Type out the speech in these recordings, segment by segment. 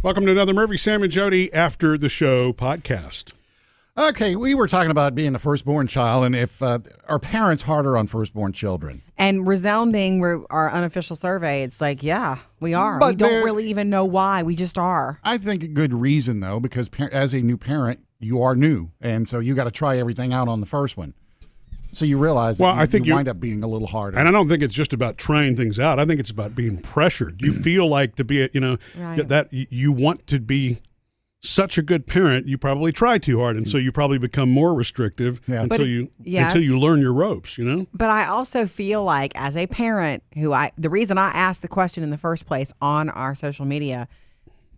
Welcome to another Murphy, Sam, and Jody After the Show podcast. Okay, we were talking about being the firstborn child and if are parents harder on firstborn children? And resounding, our unofficial survey, it's like, yeah, we are. But we don't really even know why. We just are. I think a good reason, though, because as a new parent, you are new. And so you got to try everything out on the first one. So you realize that you wind up being a little harder. And I don't think it's just about trying things out. I think it's about being pressured. You feel like to be, Right. that you want to be such a good parent, you probably try too hard, and so you probably become more restrictive until you learn your ropes, But I also feel like as a parent the reason I asked the question in the first place on our social media,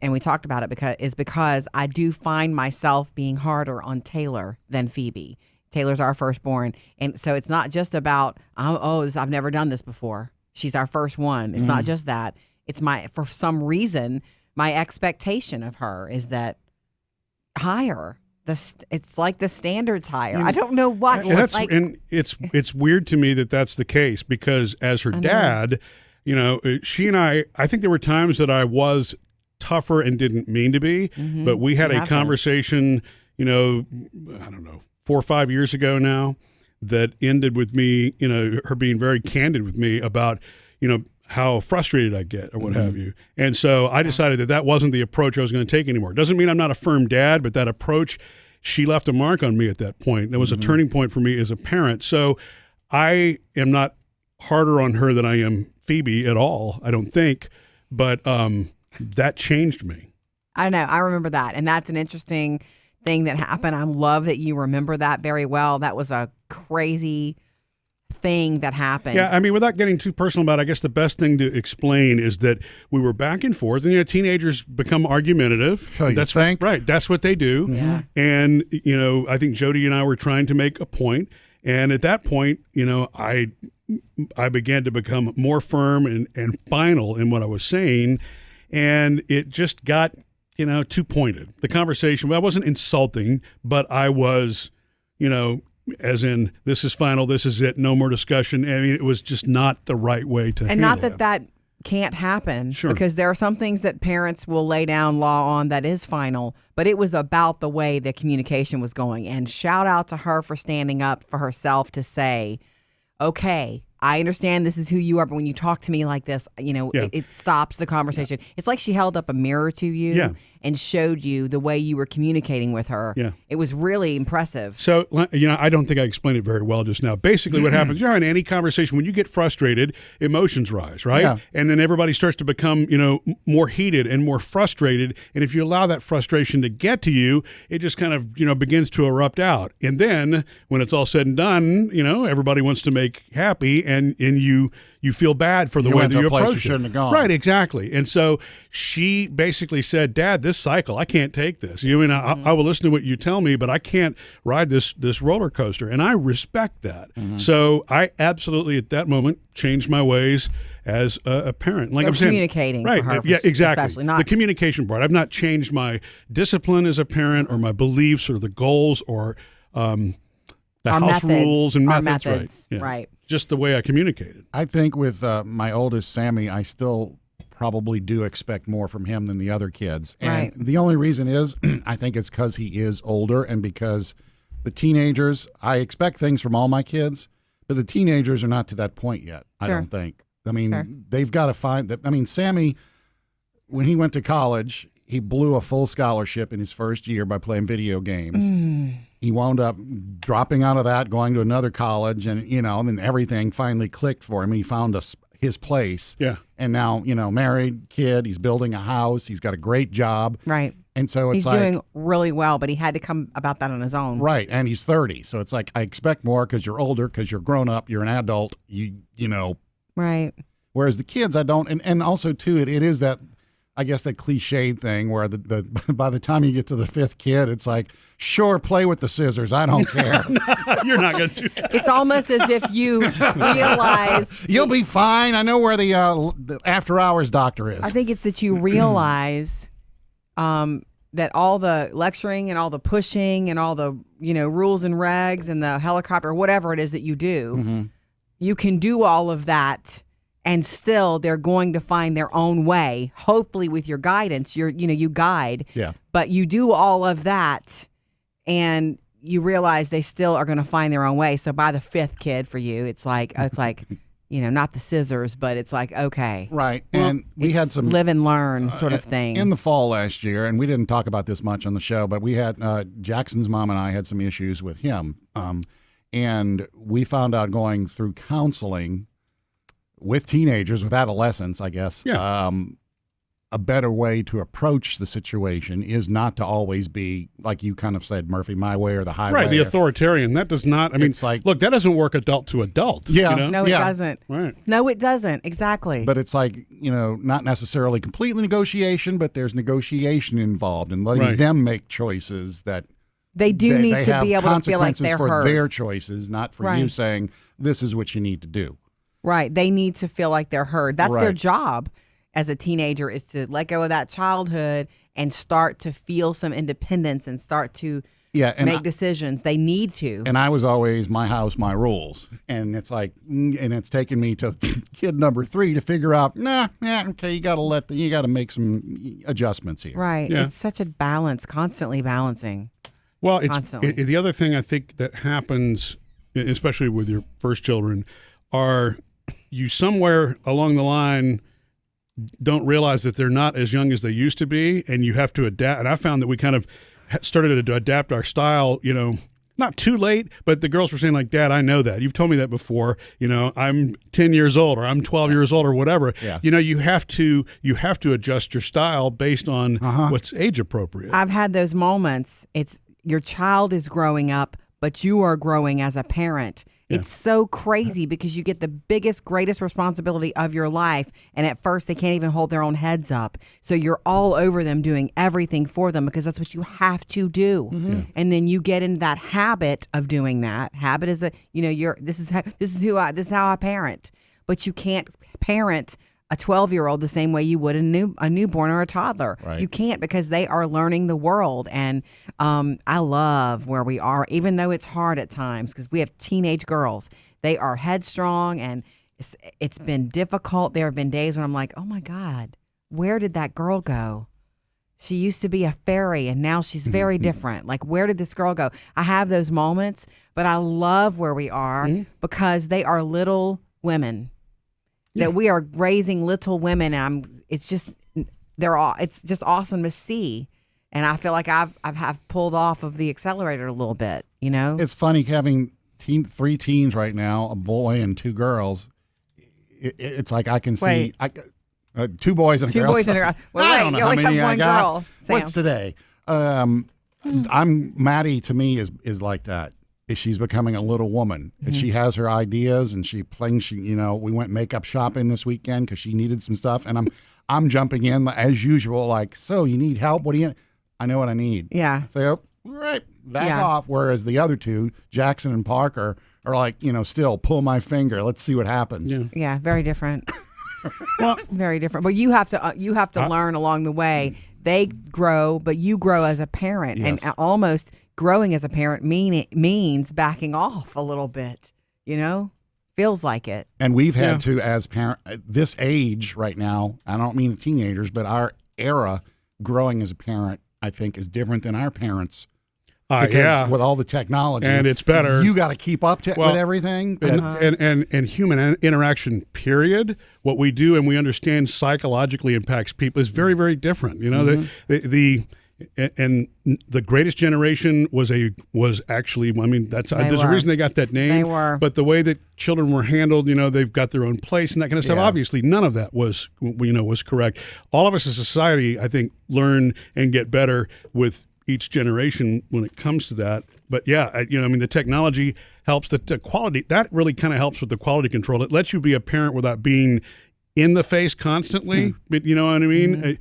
and we talked about it because I do find myself being harder on Taylor than Phoebe. Taylor's our firstborn, and so it's not just about I've never done this before. She's our first one. It's not just that. It's for some reason my expectation of her is that higher. It's like the standard's higher. I don't know what. And it's weird to me that that's the case because as her dad, she and I think there were times that I was tougher and didn't mean to be, but we had a conversation, I don't know, 4 or 5 years ago now that ended with me, her being very candid with me about, how frustrated I get or what have you. And so I decided that wasn't the approach I was going to take anymore. It doesn't mean I'm not a firm dad, but that approach, she left a mark on me at that point. That was a turning point for me as a parent. So I am not harder on her than I am Phoebe at all, I don't think. But that changed me. I know. I remember that. And that's an interesting thing that happened. I love that you remember that very well. That was a crazy thing that happened. Yeah, I mean, without getting too personal about it, I guess the best thing to explain is that we were back and forth, and teenagers become argumentative. That's right. That's what they do. Yeah. And I think Jodi and I were trying to make a point, and at that point, I began to become more firm and final in what I was saying, and it just got too pointed. The conversation, I wasn't insulting, but I was, as in, this is final, this is it, no more discussion. I mean, it was just not the right way to handle not that can't happen. Sure. Because there are some things that parents will lay down law on that is final, but it was about the way the communication was going. And shout out to her for standing up for herself to say, okay, I understand this is who you are, but when you talk to me like this, it stops the conversation. It's like she held up a mirror to you and showed you the way you were communicating with her. Yeah. It was really impressive. So, I don't think I explained it very well just now. Basically what happens, in any conversation, when you get frustrated, emotions rise, right? Yeah. And then everybody starts to become, more heated and more frustrated. And if you allow that frustration to get to you, it just kind of, begins to erupt out. And then when it's all said and done, everybody wants to make happy and you feel bad for the way that you approach it. Shouldn't have gone. Right, exactly. And so she basically said, Dad, this cycle, I can't take this. I will listen to what you tell me, but I can't ride this roller coaster. And I respect that. So I absolutely, at that moment, changed my ways as a parent. Like I'm saying, communicating right? For her, yeah, exactly. Especially not the communication part. I've not changed my discipline as a parent or my beliefs or the goals or the our house methods, rules and our methods. Right. Right. Just the way I communicated. I think with my oldest, Sammy, I still probably do expect more from him than the other kids. And Right. the only reason is I think it's because he is older and because the teenagers, I expect things from all my kids, but the teenagers are not to that point yet, I don't think. I mean, they've got to find that. I mean, Sammy, when he went to college, he blew a full scholarship in his first year by playing video games. He wound up dropping out of that, going to another college, and and everything finally clicked for him. He found his place. Yeah. And now, married, kid, he's building a house, he's got a great job. Right. And so it's he's doing really well, but he had to come about that on his own. Right, and he's 30. So it's like I expect more because you're older, because you're grown up, you're an adult, you know. Right. Whereas the kids, I don't, and also too, it is that, I guess, that cliched thing where the by the time you get to the fifth kid, it's like, sure, play with the scissors. I don't care. You're not going to do that. It's almost as if you realize you'll be fine. I know where the after hours doctor is. I think it's that you realize that all the lecturing and all the pushing and all the rules and regs and the helicopter, whatever it is that you do, you can do all of that and still they're going to find their own way, hopefully with your guidance. You guide. Yeah. But you do all of that and you realize they still are going to find their own way. So by the fifth kid for you, it's like not the scissors, but it's like, okay. Right. And we had some live and learn sort of thing. In the fall last year, and we didn't talk about this much on the show, but we had Jackson's mom and I had some issues with him. And we found out going through counseling with teenagers, with adolescents, I guess, a better way to approach the situation is not to always be, like you kind of said, Murphy, my way or the highway. Right, the authoritarian. That does not, it's like, look, that doesn't work adult to adult. Yeah. You know? No, it doesn't. Right. No, it doesn't. Exactly. But it's like, not necessarily completely negotiation, but there's negotiation involved and letting them make choices that they need to be able to feel like they're for heard. their choices, not for you saying, this is what you need to do. Right. They need to feel like they're heard. That's their job as a teenager, is to let go of that childhood and start to feel some independence and start to make decisions. They need to. And I was always my house, my rules. And it's like, and it's taken me to kid number 3 to figure out, okay, you got to make some adjustments here. Right. Yeah. It's such a balance, constantly balancing. Well, the other thing I think that happens, especially with your first children, are you somewhere along the line don't realize that they're not as young as they used to be, and you have to adapt. And I found that we kind of started to adapt our style, not too late, but the girls were saying like, Dad, I know that. You've told me that before. I'm 10 years old or I'm 12 years old or whatever. Yeah. You have to adjust your style based on what's age appropriate. I've had those moments. It's your child is growing up, but you are growing as a parent. Yeah. It's so crazy because you get the biggest, greatest responsibility of your life. And at first they can't even hold their own heads up. So you're all over them doing everything for them because that's what you have to do. Mm-hmm. And then you get into that habit of doing that. Habit is this is how I parent. But you can't parent a 12-year-old the same way you would a newborn or a toddler. Right. You can't, because they are learning the world. And I love where we are, even though it's hard at times, because we have teenage girls. They are headstrong, and it's been difficult. There have been days when I'm like, oh my God, where did that girl go? She used to be a fairy, and now she's very different. Like, where did this girl go? I have those moments, but I love where we are because they are little women. That we are raising little women. It's just awesome to see. And I feel like I've pulled off of the accelerator a little bit, It's funny having 3 teens right now, a boy and 2 girls. It's like I can see 2 boys and a girl. 2 boys and a girl. Well, I don't know you only have one girl. Sam. What's today? Maddie to me is like that. She's becoming a little woman. Mm-hmm. She has her ideas, and we went makeup shopping this weekend because she needed some stuff, and I'm jumping in as usual, like, so you need help? What do you? I know what I need. Yeah. So back off. Whereas the other 2, Jackson and Parker, are like, still pull my finger. Let's see what happens. Yeah, very different. Well, very different. But you have to learn along the way. They grow, but you grow as a parent, and almost. Growing as a parent means backing off a little bit, feels like it. And we've had to, as parent, this age right now, I don't mean the teenagers, but our era growing as a parent, I think, is different than our parents. Because with all the technology. And it's better. You got to keep up with everything. And human interaction, period, what we do and we understand psychologically impacts people is very, very different. And the greatest generation was actually, there's a reason they got that name. They were. But the way that children were handled, they've got their own place and that kind of stuff. Obviously, none of that was correct. All of us as a society, I think, learn and get better with each generation when it comes to that. But the technology helps. The quality, that really kind of helps with the quality control. It lets you be a parent without being in the face constantly, but you know what I mean?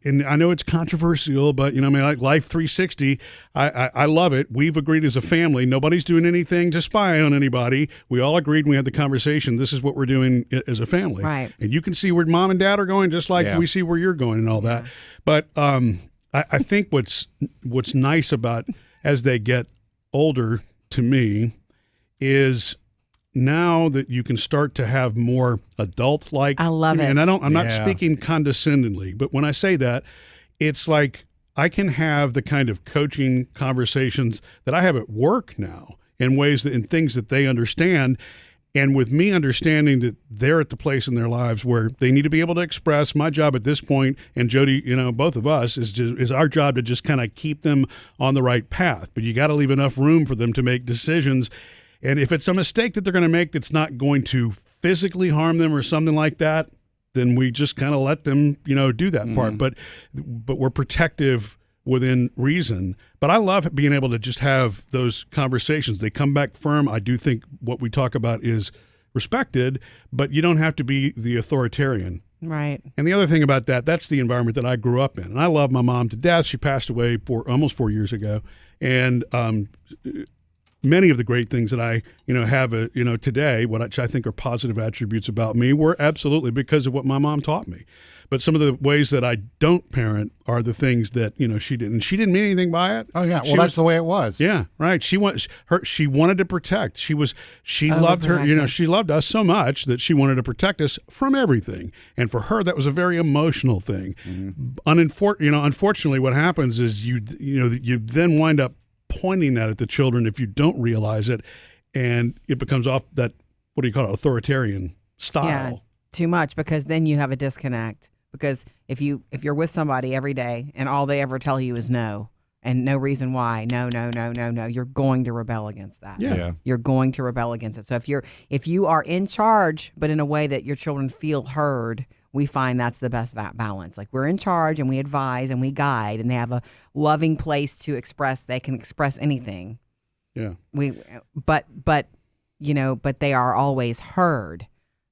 And I know it's controversial, but like Life 360, I love it. We've agreed as a family, nobody's doing anything to spy on anybody. We all agreed when we had the conversation, this is what we're doing as a family. Right. And you can see where Mom and Dad are going, just like we see where you're going and all that. But I think what's nice about as they get older, to me, is now that you can start to have more adult-like. I love it. And I'm not speaking condescendingly, but when I say that, it's like I can have the kind of coaching conversations that I have at work now in ways that in things that they understand. And with me understanding that they're at the place in their lives where they need to be able to express, my job at this point, and Jodi, both of us, is our job to just kind of keep them on the right path. But you got to leave enough room for them to make decisions. And if it's a mistake that they're going to make that's not going to physically harm them or something like that, then we just kind of let them, do that part. But we're protective within reason. But I love being able to just have those conversations. They come back firm. I do think what we talk about is respected, but you don't have to be the authoritarian. Right. And the other thing about that's the environment that I grew up in. And I love my mom to death. She passed away almost 4 years ago. And many of the great things that I, have, today, which I think are positive attributes about me, were absolutely because of what my mom taught me. But some of the ways that I don't parent are the things that, she didn't. And she didn't mean anything by it. Oh, yeah. Well, that's the way it was. Yeah, right. She wanted to protect. She loved her, she loved us so much that she wanted to protect us from everything. And for her, that was a very emotional thing. Unfortunately, what happens is you then wind up pointing that at the children if you don't realize it, and it becomes off that, what do you call it, authoritarian style. Yeah, too much, because then you have a disconnect. Because if you're with somebody every day and all they ever tell you is no, and no reason why, no, you're going to rebel against that. Yeah. You're going to rebel against it. So if you are in charge, but in a way that your children feel heard, we find that's the best balance. Like, we're in charge and we advise and we guide, and they have a loving place to express. They can express anything. Yeah. But they are always heard.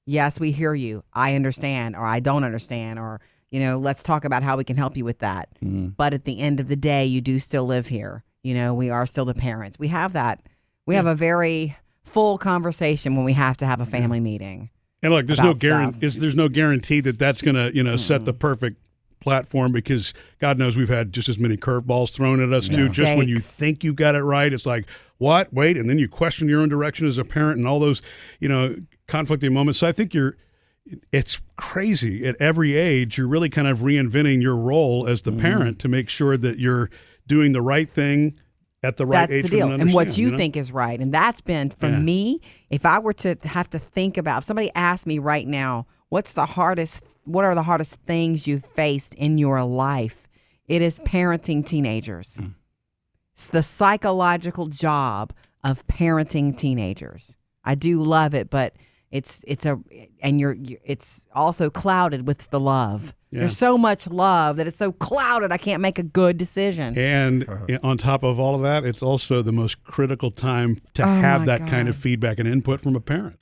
Yes, we hear you. I understand, or I don't understand, or, let's talk about how we can help you with that. But at the end of the day, you do still live here. We are still the parents. We have that. We have a very full conversation when we have to have a family meeting. And look, there's no guarantee that that's going to, set the perfect platform, because God knows we've had just as many curveballs thrown at us too. Just when you think you got it right, it's like, what? Wait, and then you question your own direction as a parent and all those, conflicting moments. So I think it's crazy. At every age, you're really kind of reinventing your role as the parent to make sure that you're doing the right thing at the right age. That's the deal. And what you think is right. And that's been, for me, if I were to have to think about, if somebody asked me right now, what are the hardest things you've faced in your life? It is parenting teenagers. It's the psychological job of parenting teenagers. I do love it, but it's also clouded with the love. Yeah. There's so much love that it's so clouded I can't make a good decision. And on top of all of that, it's also the most critical time to have that kind of feedback and input from a parent.